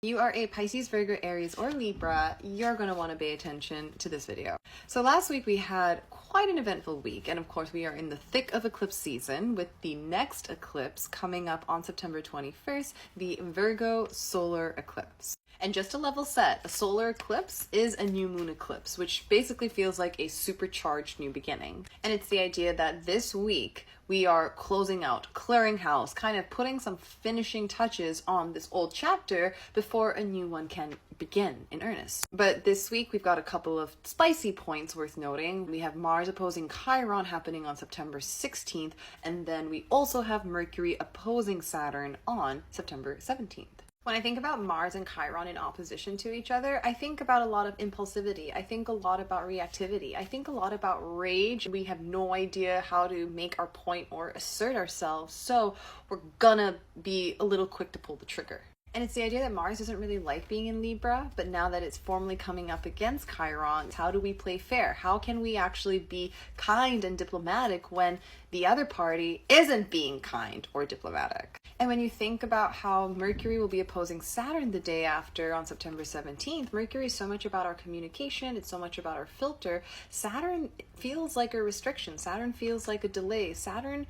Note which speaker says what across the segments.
Speaker 1: You are a Pisces, Virgo, Aries, or Libra, you're going to want to pay attention to this video. So last week we had quite an eventful week, and of course we are in the thick of eclipse season with the next eclipse coming up on September 21st, the Virgo solar eclipse. And just to level set, a solar eclipse is a new moon eclipse, which basically feels like a supercharged new beginning. And it's the idea that this week we are closing out, clearing house, kind of putting some finishing touches on this old chapter before a new one can begin in earnest. But this week we've got a couple of spicy points worth noting. We have Mars opposing Chiron happening on September 16th, and then we also have Mercury opposing Saturn on September 17th. When I think about Mars and Chiron in opposition to each other, I think about a lot of impulsivity. I think a lot about reactivity. I think a lot about rage. We have no idea how to make our point or assert ourselves, so we're gonna be a little quick to pull the trigger. And it's the idea that Mars doesn't really like being in Libra, but now that it's formally coming up against Chiron, how do we play fair? How can we actually be kind and diplomatic when the other party isn't being kind or diplomatic? And when you think about how Mercury will be opposing Saturn the day after on September 17th, Mercury is so much about our communication, it's so much about our filter. Saturn feels like a restriction. Saturn feels like a delay. Saturn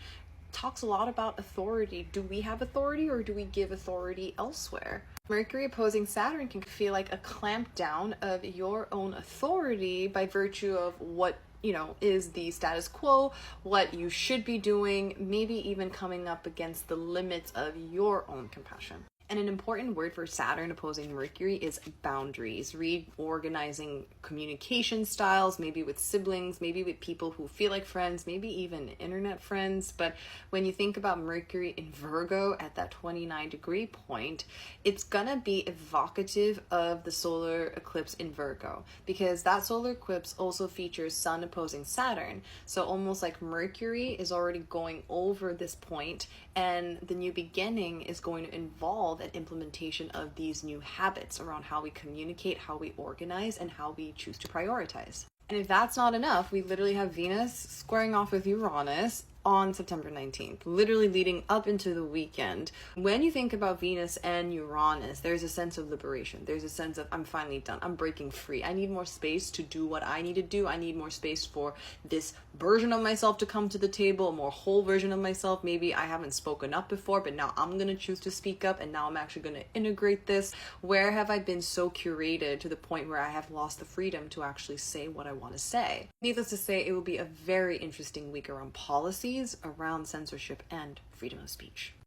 Speaker 1: talks a lot about authority. Do we have authority or do we give authority elsewhere? Mercury opposing Saturn can feel like a clamp down of your own authority by virtue of what is the status quo, what you should be doing, maybe even coming up against the limits of your own compassion. And an important word for Saturn opposing Mercury is boundaries, reorganizing communication styles, maybe with siblings, maybe with people who feel like friends, maybe even internet friends. But when you think about Mercury in Virgo at that 29-degree point, it's gonna be evocative of the solar eclipse in Virgo, because that solar eclipse also features Sun opposing Saturn. So almost like Mercury is already going over this point, and the new beginning is going to involve an implementation of these new habits around how we communicate, how we organize, and how we choose to prioritize. And if that's not enough, we literally have Venus squaring off with Uranus on September 19th, literally leading up into the weekend. When you think about Venus and Uranus, there's a sense of liberation. There's a sense of, I'm finally done. I'm breaking free. I need more space to do what I need to do. I need more space for this version of myself to come to the table, a more whole version of myself. Maybe I haven't spoken up before, but now I'm going to choose to speak up, and now I'm actually going to integrate this. Where have I been so curated to the point where I have lost the freedom to actually say what I want to say? Needless to say, it will be a very interesting week around policies, around censorship and freedom of speech.